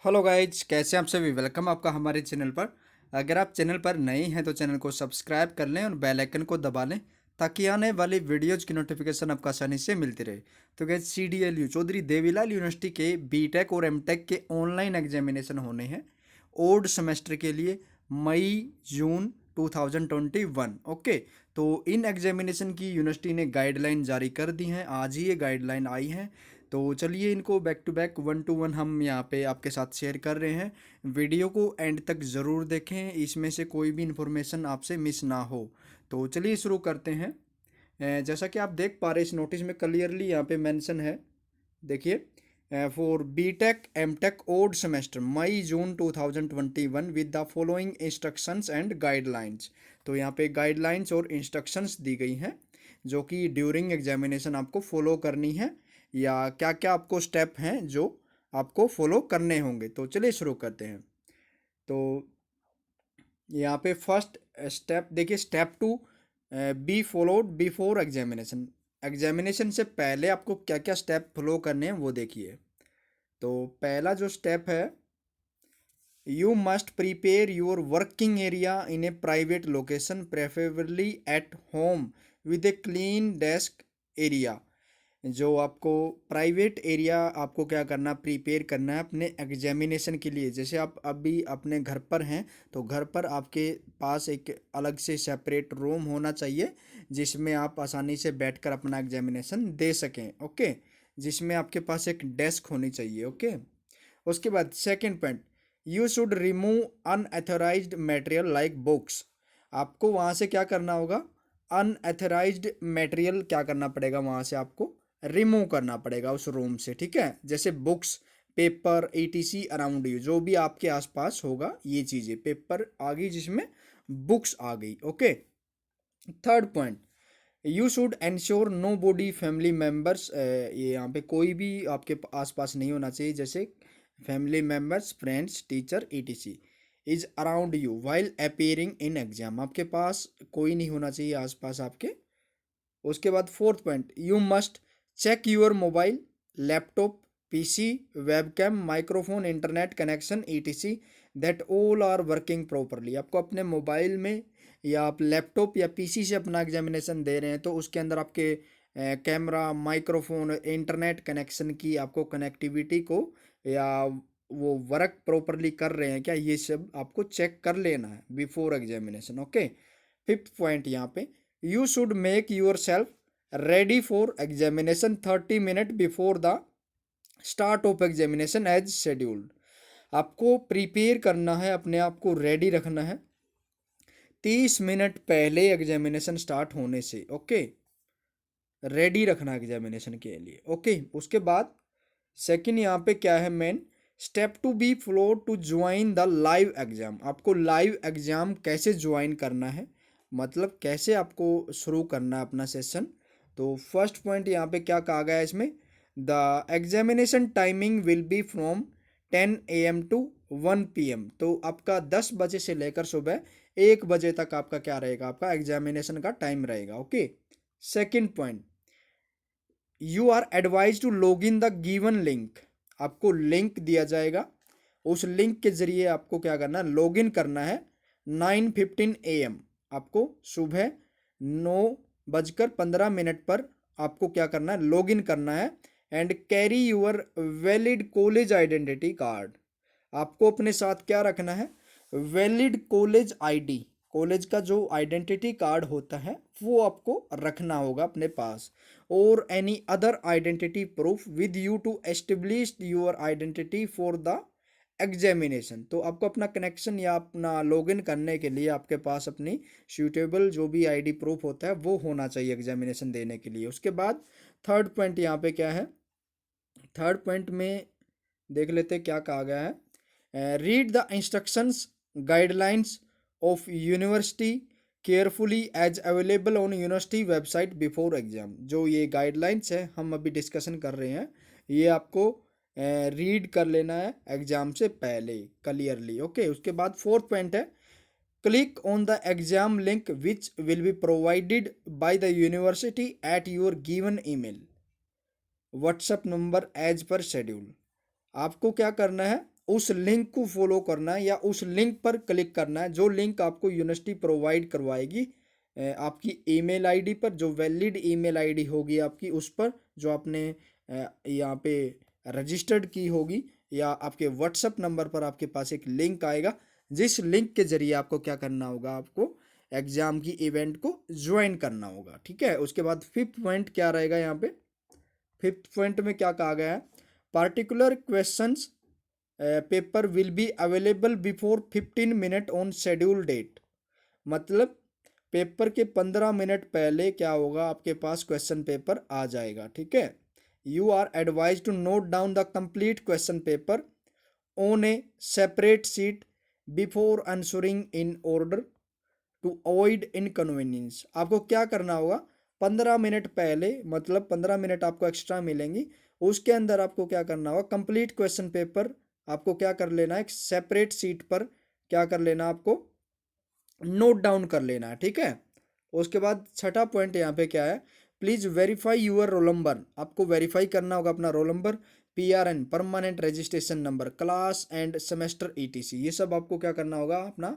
Hello guys, कैसे हैं आप सभी। वेलकम आपका हमारे चैनल पर। अगर आप चैनल पर नए हैं तो चैनल को सब्सक्राइब कर लें और बेल आइकन को दबा लें ताकि आने वाली वीडियोज़ की नोटिफिकेशन आपको आसानी से मिलती रहे। तो guys, CDLU Chaudhary Devilal university के बीटेक और एमटेक के ऑनलाइन एग्जामिनेशन होने हैं ओल्ड सेमेस्टर के लिए मई जून 2021। ओके, तो इन एग्जामिनेशन की यूनिवर्सिटी ने गाइडलाइन जारी कर दी हैं। आज ही ये गाइडलाइन आई हैं। तो चलिए इनको बैक टू बैक 1 to 1 हम यहाँ पे आपके साथ शेयर कर रहे हैं। वीडियो को एंड तक ज़रूर देखें, इसमें से कोई भी इन्फॉर्मेशन आपसे मिस ना हो। तो चलिए शुरू करते हैं। जैसा कि आप देख पा रहे हैं, इस नोटिस में क्लियरली यहाँ पे मेंशन है। देखिए, for BTech MTech old semester May June 2021 with the following instructions and guidelines. तो यहाँ पे गाइडलाइंस और इंस्ट्रक्शंस दी गई हैं जो कि ड्यूरिंग एग्जामिनेशन आपको फॉलो करनी है, या क्या क्या आपको स्टेप हैं जो आपको फॉलो करने होंगे। तो चलिए शुरू करते हैं। तो यहाँ पे फर्स्ट स्टेप देखिए, step 2 be followed before examination. Examination से पहले आपको क्या क्या स्टेप फॉलो करने हैं वो देखिए। तो पहला जो स्टेप है, you must prepare your working area in A private location preferably at home with a clean desk area. जो आपको प्राइवेट एरिया आपको क्या करना, प्रिपेयर करना है अपने एग्जामिनेशन के लिए। जैसे आप अभी अपने घर पर हैं तो घर पर आपके पास एक अलग से सेपरेट रूम होना चाहिए जिसमें आप आसानी से बैठकर अपना एग्जामिनेशन दे सकें। ओके, जिसमें आपके पास एक डेस्क होनी चाहिए। ओके, उसके बाद second point, you should remove unauthorised material like books. आपको वहाँ से क्या करना होगा, अनएथोराइज्ड मटेरियल क्या करना पड़ेगा, वहाँ से आपको रिमूव करना पड़ेगा उस रूम से। ठीक है, जैसे books, paper, ETC around you, जो भी आपके आसपास होगा ये चीज़ें। पेपर आ गई जिसमें बुक्स आ गई। Okay, third point, you should ensure nobody family members, ये यहाँ पे कोई भी आपके आसपास नहीं होना चाहिए, जैसे family members, friends, teacher, ETC is around you while appearing in exam. आपके पास कोई नहीं होना चाहिए आसपास आपके। उसके बाद fourth point, you must check your mobile, laptop, PC, webcam, microphone, internet connection, ETC that all are working properly. आपको अपने मोबाइल में या आप लैपटॉप या PC से अपना एग्जामिनेशन दे रहे हैं तो उसके अंदर आपके कैमरा, माइक्रोफोन, इंटरनेट कनेक्शन की आपको कनेक्टिविटी को, या वो वर्क प्रॉपरली कर रहे हैं क्या, ये सब आपको चेक कर लेना है before examination. Okay, fifth point यहाँ पे, you should make yourself ready for examination 30 minute before the start of examination as scheduled. आपको प्रिपेयर करना है, अपने आप को रेडी रखना है 30 मिनट पहले एग्जामिनेशन स्टार्ट होने से। ओके, रेडी रखना एग्जामिनेशन के लिए। ओके, उसके बाद सेकंड यहाँ पे क्या है, main step 2 be followed to join the live exam. आपको लाइव एग्जाम कैसे ज्वाइन करना है, मतलब कैसे आपको शुरू करना है अपना सेशन। तो फर्स्ट पॉइंट यहाँ पे क्या कहा गया है इसमें, the examination timing will be from 10 AM to 1 PM। तो आपका 10 बजे से लेकर सुबह 1 बजे तक आपका क्या रहेगा, आपका एग्जामिनेशन का टाइम रहेगा। Okay, second point, you are advise to log in the given link. आपको लिंक दिया जाएगा, उस लिंक के जरिए आपको क्या करना है, लॉग इन करना है 9:15 AM। आपको सुबह 9:15 पर आपको क्या करना है, लॉग इन करना है। And carry your valid college identity card. आपको अपने साथ क्या रखना है, वैलिड कॉलेज ID, कॉलेज का जो आइडेंटिटी कार्ड होता है वो आपको रखना होगा अपने पास। और any other identity proof with you to establish your identity for the examination. तो आपको अपना कनेक्शन या अपना लॉगिन करने के लिए आपके पास अपनी सूटेबल जो भी ID प्रूफ होता है वो होना चाहिए एग्जामिनेशन देने के लिए। उसके बाद थर्ड पॉइंट यहाँ पे क्या है, थर्ड पॉइंट में देख लेते क्या कहा गया है, read the instructions guidelines of university carefully as available on university website before exam. जो ये गाइडलाइंस है हम अभी डिस्कशन कर रहे हैं, ये आपको रीड कर लेना है एग्जाम से पहले क्लियरली। ओके, उसके बाद फोर्थ पॉइंट है, click on the exam link which will be provided by the university at your given email WhatsApp number as per schedule. आपको क्या करना है, उस लिंक को फॉलो करना है या उस लिंक पर क्लिक करना है जो लिंक आपको यूनिवर्सिटी प्रोवाइड करवाएगी आपकी ईमेल आईडी पर, जो वैलिड ईमेल आईडी होगी आपकी उस पर, जो आपने यहाँ पे रजिस्टर्ड की होगी, या आपके व्हाट्सएप नंबर पर आपके पास एक लिंक आएगा जिस लिंक के जरिए आपको क्या करना होगा, आपको एग्जाम की इवेंट को ज्वाइन करना होगा। ठीक है, उसके बाद फिफ्थ पॉइंट क्या रहेगा यहाँ पे, फिफ्थ पॉइंट में क्या कहा गया है, particular questions paper will be available before 15 minute on schedule date. मतलब पेपर के 15 मिनट पहले क्या होगा, आपके पास क्वेश्चन पेपर आ जाएगा। ठीक है, you are advise to note down the complete question paper on a separate sheet before answering in order to avoid inconvenience. आपको क्या करना होगा, 15 मिनट पहले, मतलब 15 मिनट आपको एक्स्ट्रा मिलेंगी, उसके अंदर आपको क्या करना होगा, कंप्लीट क्वेश्चन पेपर आपको क्या कर लेना है, एक सेपरेट सीट पर क्या कर लेना, आपको नोट डाउन कर लेना है। ठीक है, उसके बाद छठा पॉइंट यहाँ पे क्या है, please verify your roll number. आपको वेरीफाई करना होगा अपना roll number, PRN permanent registration number, class and semester ETC, ये सब आपको क्या करना होगा, अपना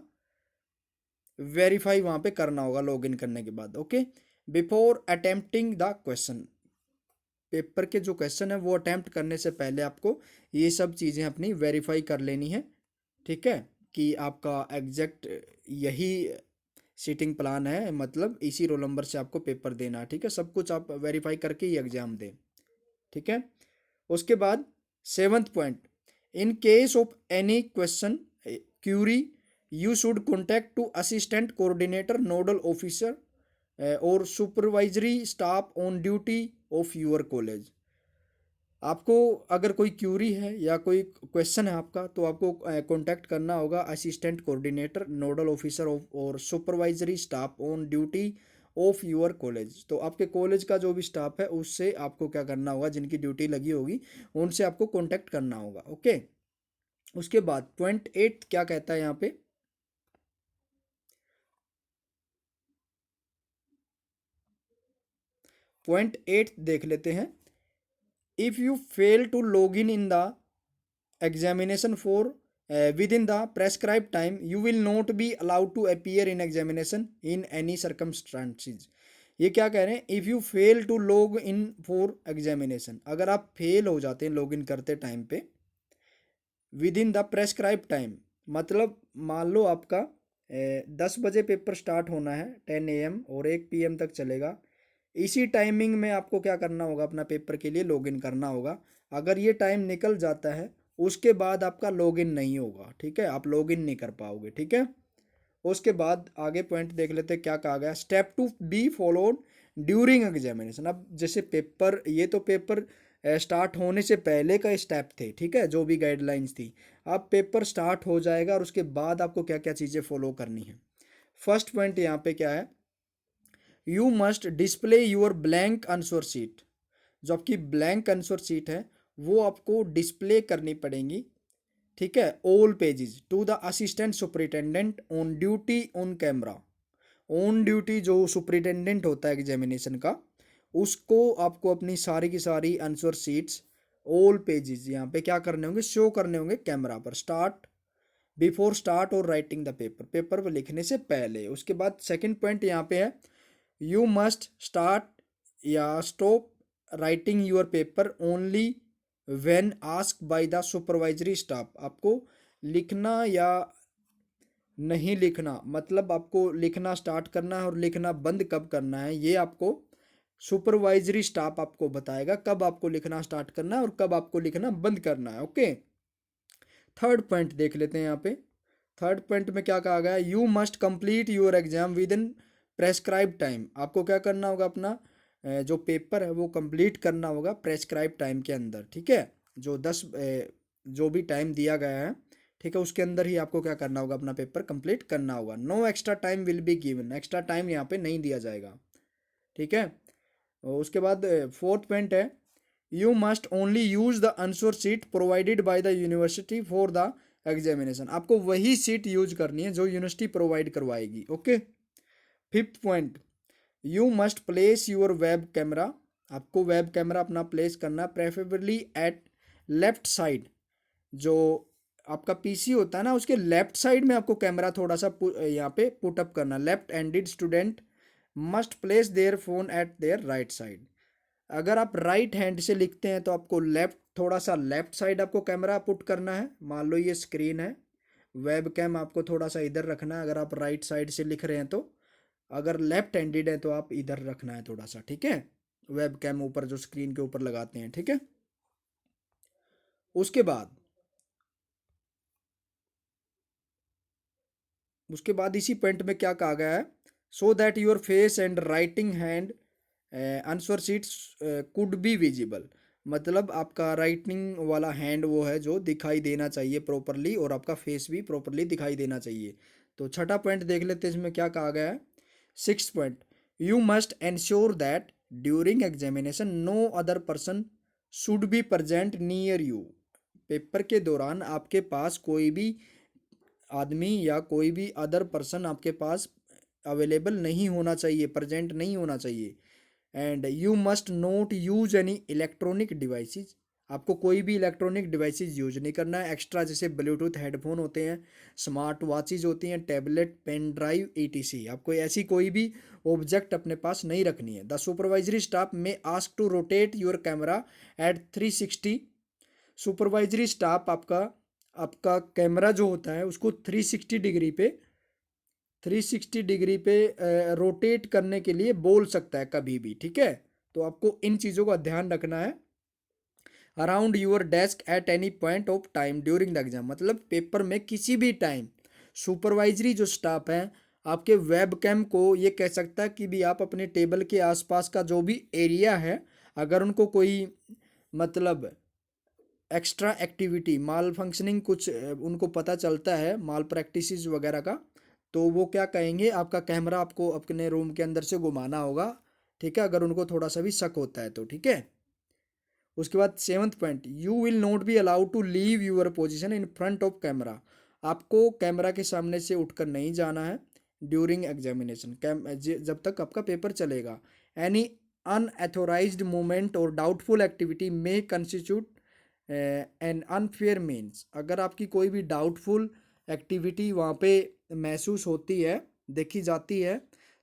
वेरीफाई वहां पे करना होगा लॉगिन करने के बाद। Okay, before attempting the question, paper के जो क्वेश्चन है वो अटेम्प्ट करने से पहले आपको ये सब चीज़ें अपनी वेरीफाई कर लेनी है। ठीक है, कि आपका एग्जैक्ट यही सीटिंग प्लान है, मतलब इसी रोल नंबर से आपको पेपर देना है। ठीक है, सब कुछ आप वेरीफाई करके ही एग्जाम दें। ठीक है, उसके बाद seventh point, in case of any question query you should contact to assistant coordinator nodal officer और supervisory staff on duty of your college. आपको अगर कोई क्यूरी है या कोई क्वेश्चन है आपका, तो आपको कांटेक्ट करना होगा असिस्टेंट कोऑर्डिनेटर नोडल ऑफिसर और supervisory staff on duty of your college. तो आपके कॉलेज का जो भी स्टाफ है उससे आपको क्या करना होगा, जिनकी ड्यूटी लगी होगी उनसे आपको कांटेक्ट करना होगा। ओके, उसके बाद पॉइंट 8 क्या कहता है यहाँ पे, पॉइंट 8 देख लेते हैं। If you fail to log in the examination for within the prescribed time, you will not be allowed to appear in examination in any circumstances। ये क्या कह रहे हैं, if you fail to log in for examination, अगर आप fail हो जाते हैं लॉग इन करते टाइम पे, with in the prescribe time, मतलब मान लो आपका 10 बजे पेपर स्टार्ट होना है 10 AM और 1 PM तक चलेगा, इसी टाइमिंग में आपको क्या करना होगा, अपना पेपर के लिए लॉगिन करना होगा। अगर ये टाइम निकल जाता है उसके बाद आपका लॉगिन नहीं होगा। ठीक है, आप लॉगिन नहीं कर पाओगे। ठीक है, उसके बाद आगे पॉइंट देख लेते हैं क्या कहा गया, step to be followed during examination. अब जैसे पेपर, ये तो पेपर स्टार्ट होने से पहले का स्टेप थे, ठीक है, जो भी गाइडलाइंस थी। अब पेपर स्टार्ट हो जाएगा और उसके बाद आपको क्या क्या चीज़ें फॉलो करनी है। फर्स्ट पॉइंट यहाँ पे क्या है, you must display your blank answer sheet. जो आपकी ब्लैंक आंसर शीट है वो आपको डिस्प्ले करनी पड़ेगी। ठीक है, all pages to the assistant superintendent on duty on camera. On duty जो सुपरिटेंडेंट होता है एग्जामिनेशन का, उसको आपको अपनी सारी की सारी आंसर शीट्स ऑल पेजेस यहाँ पे क्या करने होंगे, शो करने होंगे कैमरा पर, स्टार्ट बिफोर स्टार्ट और राइटिंग द पेपर, पेपर पर लिखने से पहले। उसके बाद सेकंड पॉइंट यहाँ पे है, यू मस्ट स्टार्ट या stop writing your paper only when asked by the supervisory staff. आपको लिखना या नहीं लिखना, मतलब आपको लिखना स्टार्ट करना है और लिखना बंद कब करना है, ये आपको सुपरवाइजरी स्टाफ आपको बताएगा, कब आपको लिखना स्टार्ट करना है और कब आपको लिखना बंद करना है। ओके, थर्ड पॉइंट देख लेते हैं यहाँ पे। थर्ड पॉइंट में क्या कहा गया है, you must complete your exam within prescribe time. आपको क्या करना होगा, अपना जो पेपर है वो कंप्लीट करना होगा प्रेस्क्राइब टाइम के अंदर। ठीक है, जो 10 जो भी टाइम दिया गया है, ठीक है, उसके अंदर ही आपको क्या करना होगा, अपना पेपर कंप्लीट करना होगा। No extra time will be given, extra time यहाँ पे नहीं दिया जाएगा। ठीक है, और उसके बाद फोर्थ पॉइंट है, you must only use the answer sheet provided by the university for the examination. आपको वही सीट यूज करनी है जो यूनिवर्सिटी प्रोवाइड करवाएगी। Okay, fifth point, you must place your web camera. आपको वेब कैमरा अपना place करना, प्रेफरेबली एट लेफ्ट साइड, जो आपका पीसी होता है ना, उसके लेफ्ट साइड में आपको कैमरा थोड़ा सा यहाँ पे पुटअप करना। Left handed student must place their phone at there right side. अगर आप राइट हैंड से लिखते हैं तो आपको लेफ्ट, थोड़ा सा लेफ्ट साइड आपको कैमरा पुट करना है। मान लो ये स्क्रीन है, वेब कैम आपको थोड़ा सा इधर रखना है अगर आप राइट साइड से लिख रहे हैं तो। अगर लेफ्ट हैंडेड है तो आप इधर रखना है थोड़ा सा, ठीक है। वेब कैम ऊपर जो स्क्रीन के ऊपर लगाते हैं, ठीक है। उसके बाद इसी पॉइंट में क्या कहा गया है, so that your face and writing hand answer sheets could be visible. मतलब आपका राइटिंग वाला हैंड वो है जो दिखाई देना चाहिए प्रॉपरली, और आपका फेस भी प्रॉपरली दिखाई देना चाहिए। तो छठा पॉइंट देख लेते हैं इसमें क्या कहा गया है। Six point, you must ensure that during examination no other person should be present near you. Paper के दौरान आपके पास कोई भी आदमी या कोई भी अदर पर्सन आपके पास अवेलेबल नहीं होना चाहिए, प्रेजेंट नहीं होना चाहिए। And you must note use any electronic devices. आपको कोई भी इलेक्ट्रॉनिक डिवाइसेस यूज नहीं करना है एक्स्ट्रा, जैसे ब्लूटूथ हेडफोन होते हैं, स्मार्ट वॉचेज होती हैं, टैबलेट, पेन ड्राइव, ईटीसी। आपको ऐसी कोई भी ऑब्जेक्ट अपने पास नहीं रखनी है। The supervisory staff may ask to rotate your camera at 360। Supervisory staff आपका आपका कैमरा जो होता है उसको 360 डिग्री पे रोटेट करने के लिए बोल सकता है कभी भी, ठीक है। तो आपको इन चीज़ों का ध्यान रखना है। Around your desk at any point of time during the exam, मतलब पेपर में किसी भी टाइम सुपरवाइजरी जो स्टाफ है आपके वेब कैम को ये कह सकता है कि भी आप अपने टेबल के आसपास का जो भी एरिया है, अगर उनको कोई मतलब एक्स्ट्रा एक्टिविटी, माल फंक्शनिंग कुछ उनको पता चलता है, माल प्रैक्टिसेस वगैरह का, तो वो क्या कहेंगे, आपका कैमरा आपको अपने रूम के अंदर से घुमाना होगा, ठीक है, अगर उनको थोड़ा सा भी शक होता है तो, ठीक है। उसके बाद seventh point, you will not be allowed to leave your position in front of camera. आपको कैमरा के सामने से उठकर नहीं जाना है ड्यूरिंग एग्जामिनेशन, जब तक आपका पेपर चलेगा। एनी अनएथोराइज्ड मूवमेंट और डाउटफुल एक्टिविटी में कंस्टिट्यूट एन अनफेयर मीन्स। अगर आपकी कोई भी डाउटफुल एक्टिविटी वहाँ पे महसूस होती है, देखी जाती है,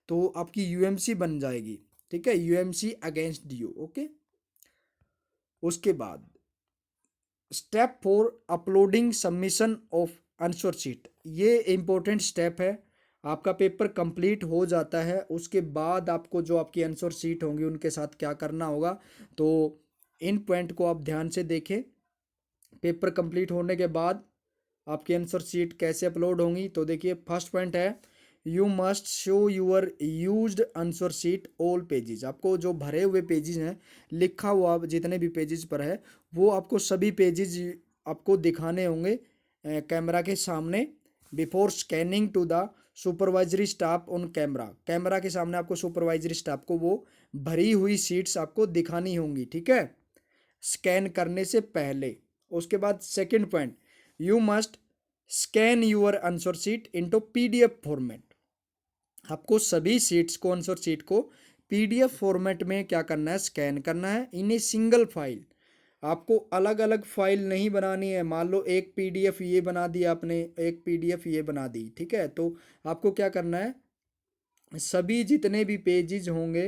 तो आपकी यूएमसी बन जाएगी, ठीक है, यूएमसी अगेंस्ट यू, ओके। उसके बाद step 4, uploading submission of answer sheet. ये इम्पोर्टेंट स्टेप है। आपका पेपर कंप्लीट हो जाता है, उसके बाद आपको जो आपकी आंसर शीट होंगी उनके साथ क्या करना होगा, तो इन पॉइंट को आप ध्यान से देखें। पेपर कंप्लीट होने के बाद आपकी आंसर शीट कैसे अपलोड होंगी, तो देखिए फर्स्ट पॉइंट है, you must show your used answer sheet all pages. आपको जो भरे हुए पेजेस हैं, लिखा हुआ जितने भी पेजेस पर है, वो आपको सभी पेजेस आपको दिखाने होंगे कैमरा के सामने, before scanning to the supervisory staff on camera. Camera के सामने आपको सुपरवाइजरी स्टाफ को वो भरी हुई शीट्स आपको दिखानी होंगी, ठीक है, स्कैन करने से पहले। उसके बाद second point, you must scan your answer sheet into PDF format. आपको सभी सीट्स को, आंसर शीट को पीडीएफ फॉर्मेट में क्या करना है, स्कैन करना है इन ए सिंगल फाइल। आपको अलग अलग फाइल नहीं बनानी है। मान लो एक पीडीएफ ये बना दी आपने, एक पीडीएफ ये बना दी, ठीक है, तो आपको क्या करना है, सभी जितने भी पेजेस होंगे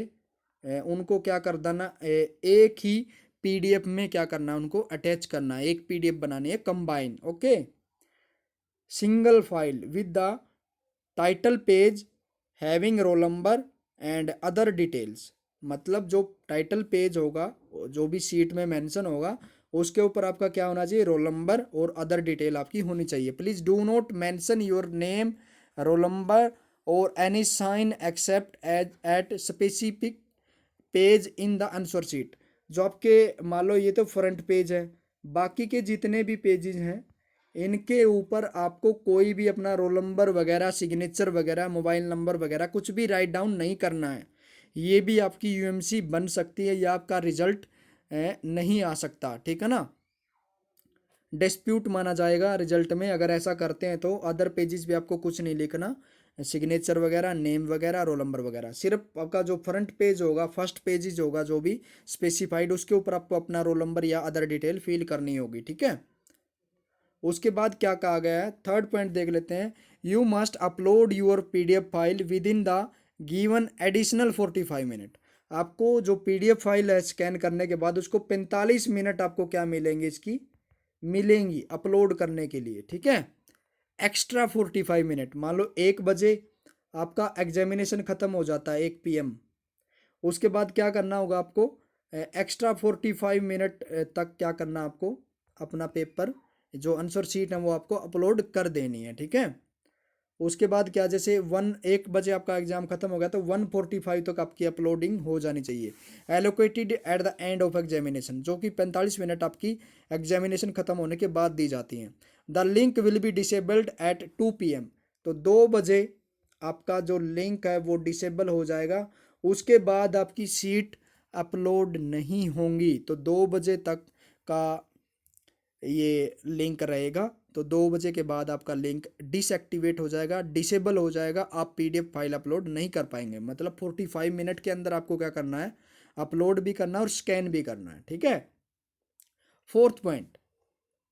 उनको क्या कर देना, एक ही पीडीएफ में क्या करना है, उनको अटैच करना है, एक पीडीएफ बनानी है combine, okay, single file with the title page having roll number and other details. मतलब जो टाइटल पेज होगा, जो भी सीट में मेंशन होगा, उसके ऊपर आपका क्या होना चाहिए, रोल नंबर और अदर डिटेल आपकी होनी चाहिए। Please do not mention your name, roll number और any sign except as at specific page in the answer sheet. जो आपके मान लो ये तो फ्रंट पेज है, बाकी के जितने भी पेजेस हैं इनके ऊपर आपको कोई भी अपना रोल नंबर वगैरह, सिग्नेचर वगैरह, मोबाइल नंबर वगैरह कुछ भी राइट डाउन नहीं करना है। ये भी आपकी यूएमसी बन सकती है या आपका रिजल्ट नहीं आ सकता, ठीक है ना, डिस्प्यूट माना जाएगा रिजल्ट में अगर ऐसा करते हैं तो। अदर पेजेस भी आपको कुछ नहीं लिखना, सिग्नेचर वगैरह, नेम वगैरह, रोल नंबर वगैरह, सिर्फ आपका जो फ्रंट पेज होगा, फर्स्ट पेजेस होगा जो भी स्पेसिफाइड, उसके ऊपर आपको अपना रोल नंबर या अदर डिटेल फिल करनी होगी, ठीक है। उसके बाद क्या कहा गया है, थर्ड पॉइंट देख लेते हैं। You must upload your PDF file within the given additional 45 minute. आपको जो PDF फाइल है स्कैन करने के बाद उसको 45 मिनट आपको क्या मिलेंगे, इसकी मिलेंगी अपलोड करने के लिए, ठीक है। एक्स्ट्रा 45 मिनट, मान लो 1 बजे आपका एग्जामिनेशन खत्म हो जाता है 1 PM, उसके बाद क्या करना होगा आपको, एक्स्ट्रा 45 मिनट तक क्या करना आपको, अपना पेपर जो आंसर शीट है वो आपको अपलोड कर देनी है, ठीक है। उसके बाद क्या, जैसे 1 बजे आपका एग्जाम खत्म हो गया तो 1:45 तक आपकी अपलोडिंग हो जानी चाहिए। Allocated at the end of examination, जो कि 45 मिनट आपकी एग्जामिनेशन खत्म होने के बाद दी जाती हैं। The link will be disabled at 2 PM, तो 2 बजे आपका जो लिंक है वो डिसेबल हो जाएगा। उसके बाद आपकी सीट अपलोड नहीं होंगी, तो 2 बजे तक का ये लिंक रहेगा। तो 2 बजे के बाद आपका लिंक डिसएक्टिवेट हो जाएगा, डिसेबल हो जाएगा, आप PDF फाइल अपलोड नहीं कर पाएंगे। मतलब 45 मिनट के अंदर आपको क्या करना है, अपलोड भी करना है और स्कैन भी करना है, ठीक है। Fourth point,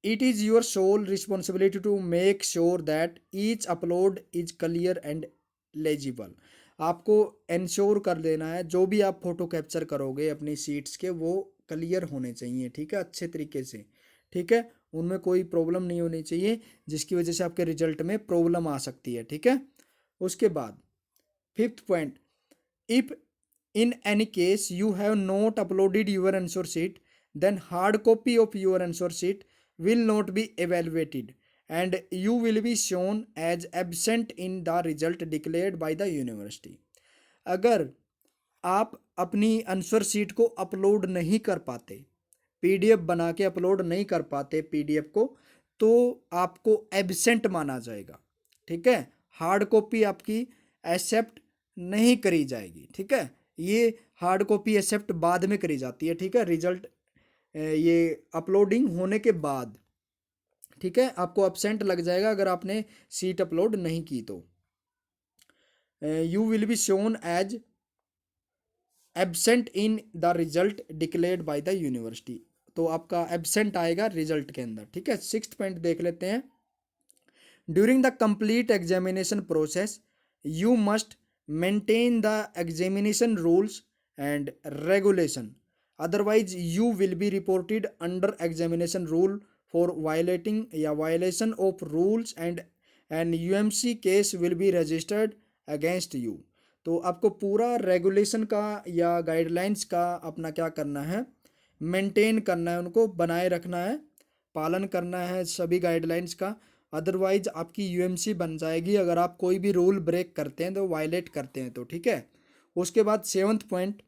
it is your sole responsibility to make sure that each upload is clear and legible. आपको इंश्योर कर देना है जो भी आप फोटो कैप्चर करोगे अपनी सीट्स के, वो क्लियर होने चाहिए, ठीक है, अच्छे तरीके से, ठीक है, उनमें कोई प्रॉब्लम नहीं होनी चाहिए जिसकी वजह से आपके रिजल्ट में प्रॉब्लम आ सकती है, ठीक है। उसके बाद fifth point, if in any case you have not uploaded your answer sheet, then hard copy of your answer sheet will not be evaluated and you will be shown as absent in the result declared by the university। अगर आप अपनी answer sheet को upload नहीं कर पाते, PDF बना के upload नहीं कर पाते PDF को, तो आपको एब्सेंट माना जाएगा, ठीक है। हार्ड कॉपी आपकी एक्सेप्ट नहीं करी जाएगी, ठीक है। ये हार्ड कॉपी एक्सेप्ट बाद में करी जाती है, ठीक है, रिजल्ट ये अपलोडिंग होने के बाद, ठीक है। आपको एब्सेंट लग जाएगा अगर आपने सीट अपलोड नहीं की तो। You will be shown as absent in the result declared by the university, तो आपका एब्सेंट आएगा रिजल्ट के अंदर, ठीक है। सिक्स्थ पॉइंट देख लेते हैं। During the complete examination process you must maintain the examination rules and regulation, otherwise you will be reported under examination rule for violating या violation of rules and UMC case will be registered against you. तो आपको पूरा regulation का या guidelines का अपना क्या करना है, मेंटेन करना है, उनको बनाए रखना है, पालन करना है सभी गाइडलाइंस का, अदरवाइज आपकी UMC बन जाएगी अगर आप कोई भी रूल ब्रेक करते हैं तो, वायलेट करते हैं तो, ठीक है। उसके बाद सेवंथ पॉइंट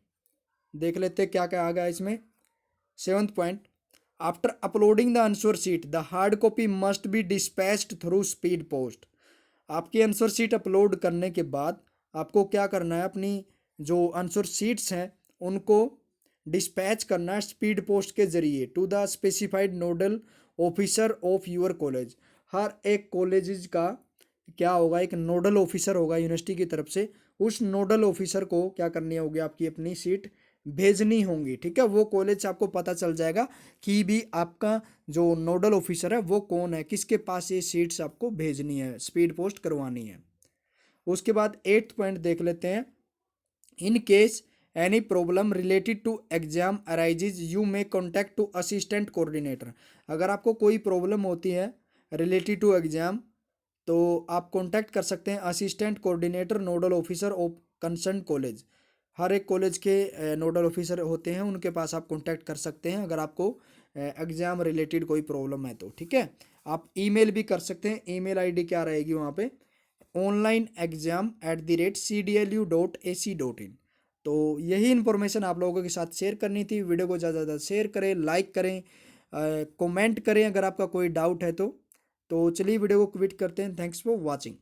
देख लेते हैं क्या क्या आ गया इसमें। Seventh point, after uploading the answer sheet the hard copy must be dispatched through speed post. आपकी आंसर शीट अपलोड करने के बाद आपको क्या करना है, अपनी जो आंसर शीट्स हैं उनको डिस्पैच करना है स्पीड पोस्ट के जरिए to the specified nodal officer of your college. हर एक कॉलेज का क्या होगा, एक नोडल ऑफिसर होगा यूनिवर्सिटी की तरफ से, उस नोडल ऑफिसर को क्या करनी होगी, आपकी अपनी सीट भेजनी होंगी, ठीक है। वो कॉलेज से आपको पता चल जाएगा कि भी आपका जो नोडल ऑफिसर है वो कौन है, किसके पास ये सीट्स आपको भेजनी है, स्पीड पोस्ट करवानी है। उसके बाद एट्थ पॉइंट देख लेते हैं। In case any problem related to exam arises you may contact to assistant coordinator. अगर आपको कोई प्रॉब्लम होती है रिलेटेड टू एग्जाम तो आप कॉन्टैक्ट कर सकते हैं assistant coordinator nodal officer of concern college. हर एक कॉलेज के नोडल ऑफिसर होते हैं, उनके पास आप कॉन्टैक्ट कर सकते हैं अगर आपको एग्ज़ाम रिलेटेड कोई प्रॉब्लम है तो, ठीक है। आप ईमेल भी कर सकते हैं, ईमेल आईडी क्या रहेगी वहाँ पे, onlineexam@cdlu.ac.in। तो यही इन्फॉर्मेशन आप लोगों के साथ शेयर करनी थी। वीडियो को ज़्यादा से ज़्यादा शेयर करें, लाइक करें, कमेंट करें अगर आपका कोई डाउट है तो चलिए वीडियो को क्विट करते हैं। Thanks for watching.